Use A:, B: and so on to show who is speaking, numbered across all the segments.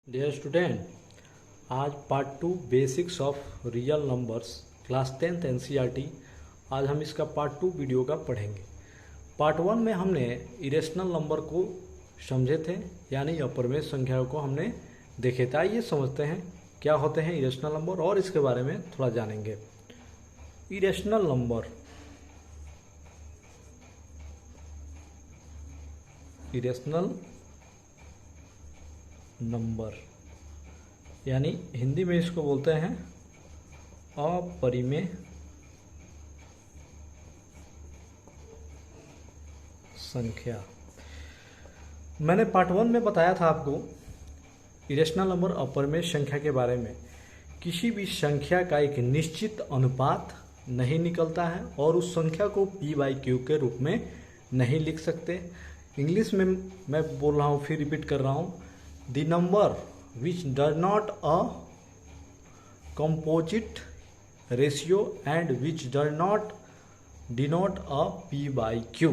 A: Dear student, आज part 2 basics of real numbers class 10th NCERT. आज हम इसका पार्ट 2 वीडियो का पढ़ेंगे। पार्ट 1 में हमने इरेशनल नंबर को समझे थे, यानी अपरिमेय संख्याओं को हमने देखे थे। आइए समझते हैं क्या होते हैं इरेशनल नंबर और इसके बारे में थोड़ा जानेंगे। इरेशनल नंबर, इरेशनल नंबर यानी हिंदी में इसको बोलते हैं अपरिमेय संख्या। मैंने पार्ट 1 में बताया था आपको इरेशनल नंबर अपरिमेय संख्या के बारे में। किसी भी संख्या का एक निश्चित अनुपात नहीं निकलता है और उस संख्या को p/q के रूप में नहीं लिख सकते। इंग्लिश में मैं बोल रहा हूँ, फिर रिपीट कर रहा हूँ, the number which does not a composite ratio and which does not denote a p/q।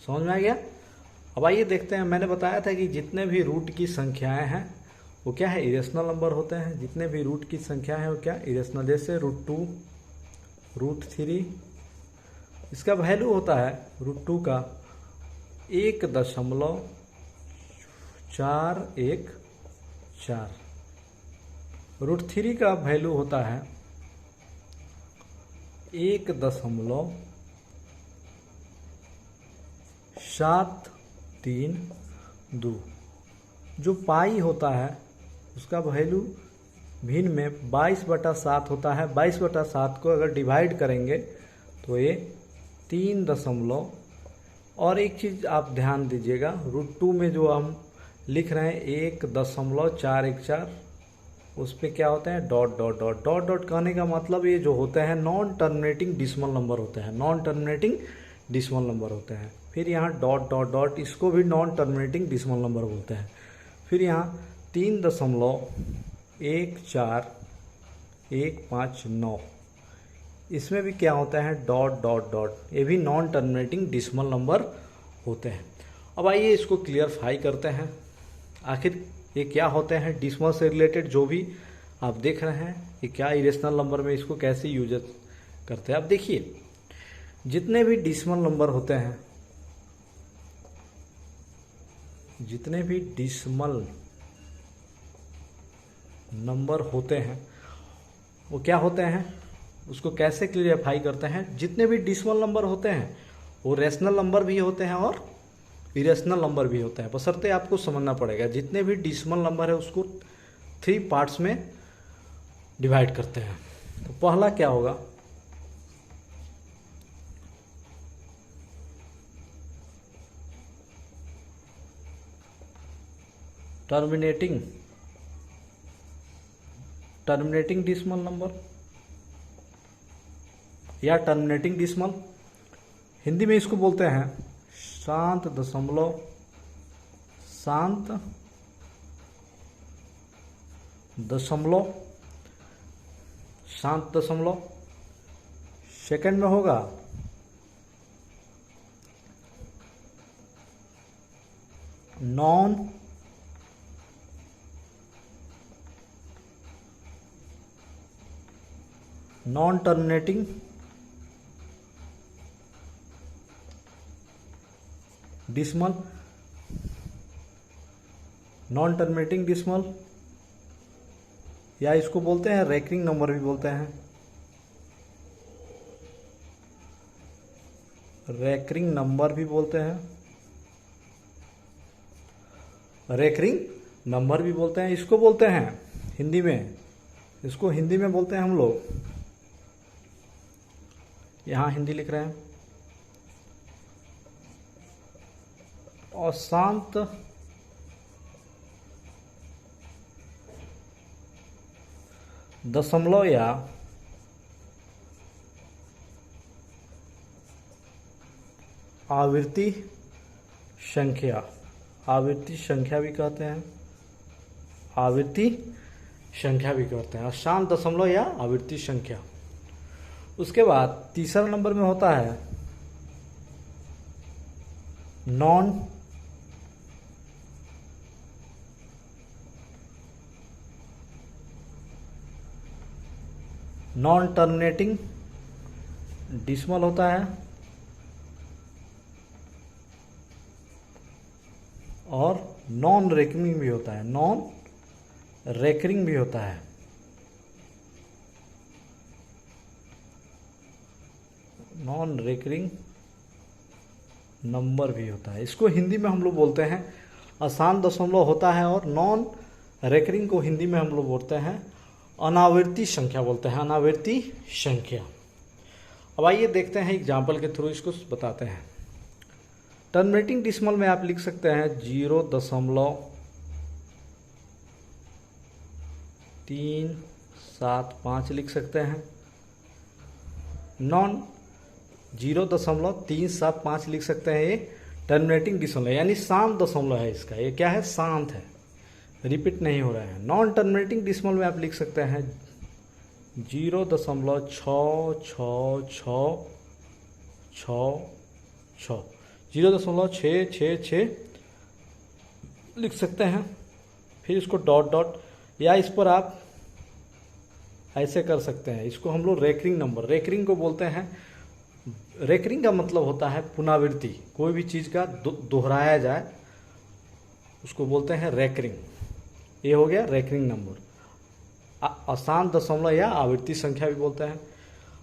A: समझ में आ गया? अब आइए देखते हैं। मैंने बताया था कि जितने भी रूट की संख्याएं हैं वो क्या है, इरेशनल नंबर होते हैं। जितने भी रूट की संख्या है वो क्या, इरेशनल। जैसे √2, √3, इसका वैल्यू होता है √2 का 1.414। √3 का वैल्यू होता है 1.732। जो पाई होता है उसका वैल्यू भिन्न में 22/7 होता है। 22/7 को अगर डिवाइड करेंगे तो ये 3 और एक चीज़ आप ध्यान दीजिएगा, √2 में जो हम लिख रहे हैं 1.414, उस पर क्या होते हैं, dot dot dot dot dot. कहने का मतलब ये जो होते हैं नॉन टर्मिनेटिंग डिसिमल नंबर होते हैं, नॉन टर्मिनेटिंग डिसिमल नंबर होते हैं। फिर यहाँ डॉट डॉट डॉट, इसको भी नॉन टर्मिनेटिंग डिसिमल नंबर बोलते हैं। फिर यहाँ 3.14159, इसमें भी क्या होता है, डॉट डॉट डॉट। ये भी नॉन टर्मिनेटिंग डिसिमल नंबर होते हैं। अब आइए इसको क्लियरफाई करते हैं, आखिर ये क्या होते हैं। डिसिमल से रिलेटेड जो भी आप देख रहे हैं ये क्या इरेशनल नंबर में इसको कैसे यूज करते हैं। अब देखिए, जितने भी डिसिमल नंबर होते हैं, जितने भी डिसिमल नंबर होते हैं वो क्या होते हैं, उसको कैसे क्लियरफाई करते हैं। जितने भी डिसिमल नंबर होते हैं वो रेशनल नंबर भी होते हैं और इरेशनल नंबर भी होते हैं। बशर्ते आपको समझना पड़ेगा, जितने भी डिसिमल नंबर है उसको 3 पार्ट्स में डिवाइड करते हैं। तो पहला क्या होगा, टर्मिनेटिंग डिसिमल नंबर या टर्मिनेटिंग डिसिमल। हिंदी में इसको बोलते हैं शांत दशमलव, शांत दशमलव, शांत दशमलव। सेकंड में होगा non terminating decimal, non terminating decimal, या इसको बोलते हैं रेकरिंग नंबर भी बोलते हैं। रेकरिंग नंबर भी बोलते हैं, रेकरिंग नंबर भी बोलते हैं। इसको बोलते हैं हिंदी में, इसको हिंदी में बोलते हैं हम लोग, यहाँ हिंदी लिख रहे हैं, अशांत दशमलव या आवृत्ति संख्या। आवृत्ति संख्या भी कहते हैं, आवृत्ति संख्या भी कहते हैं, अशांत दशमलव या आवृत्ति संख्या। उसके बाद तीसरा नंबर में होता है नॉन नॉन टर्मिनेटिंग डिसिमल होता है और नॉन रेकरिंग भी होता है, नॉन रेकरिंग भी होता है। नॉन रेकरिंग नंबर भी होता है। इसको हिंदी में हम लोग बोलते हैं आसान दशमलव होता है, और नॉन रेकरिंग को हिंदी में हम लोग बोलते हैं अनावर्ती संख्या बोलते हैं, अनावर्ती संख्या। अब आइए देखते हैं एग्जाम्पल के थ्रू इसको बताते हैं। टर्मिनेटिंग डिसिमल में आप लिख सकते हैं 0.375 लिख सकते हैं। नॉन 0.375 लिख सकते हैं। ये टर्मिनेटिंग डिसिमल है, यानी शांत दशमलव है इसका। ये क्या है? शांत है, रिपीट नहीं हो रहा है। नॉन टर्मिनेटिंग डिसिमल में आप लिख सकते हैं 0.6666 0.666 लिख सकते हैं। फिर इसको डॉट डॉट, या इस पर आप ऐसे कर सकते हैं। इसको हम लोग रेकरिंग नंबर, रेकरिंग को बोलते हैं। रेकरिंग का मतलब होता है पुनरावृत्ति, कोई भी चीज़ का दोहराया जाए उसको बोलते हैं रेकरिंग। ये हो गया रेकरिंग नंबर। अशांत दशमलव या आवर्ती संख्या भी बोलते हैं।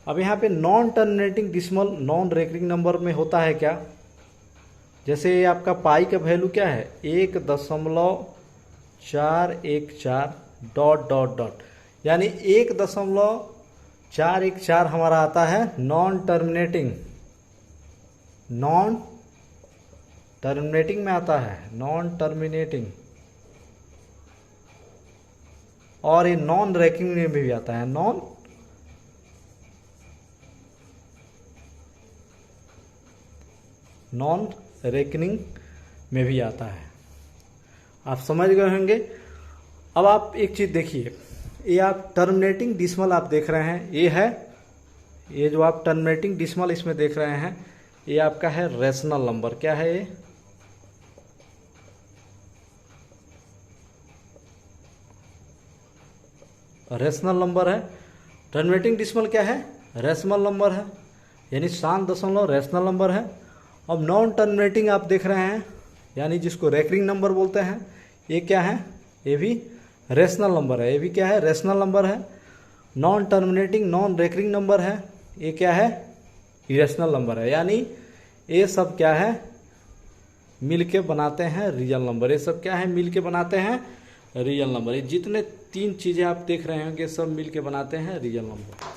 A: अब यहाँ पे non terminating decimal non recurring number में होता है क्या? जैसे ये आपका पाई का वैल्यू क्या है? 1.414 डॉट डॉट डॉट, यानी 1.414 हमारा आता है नॉन टर्मिनेटिंग। नॉन टर्मिनेटिंग में आता है, नॉन टर्मिनेटिंग। और ये नॉन रेकरिंग में भी आता है, नॉन रेकरिंग में भी आता है। आप समझ गए होंगे। अब आप एक चीज देखिए, ये आप टर्मिनेटिंग डिसिमल आप देख रहे हैं, ये है, ये जो आप टर्मिनेटिंग डिसिमल इसमें देख रहे हैं, ये आपका है रेशनल नंबर। क्या है ये? रेशनल नंबर है। टर्मिनेटिंग डिसिमल क्या है? रेशनल नंबर है, यानी शांत दशमलव रेशनल नंबर है। अब नॉन टर्मिनेटिंग आप देख रहे हैं, यानी जिसको रेकरिंग नंबर बोलते हैं, ये क्या है? ये भी रेशनल नंबर है। ये भी क्या है? रेशनल नंबर है। Non terminating non recurring number है, ये क्या है? इरेशनल नंबर है। यानी ये सब क्या है? मिल के बनाते हैं रियल नंबर। ये सब क्या है? मिल के बनाते हैं रियल नंबर। ये जितने 3 चीज़ें आप देख रहे होंगे सब मिल के बनाते हैं रियल नंबर।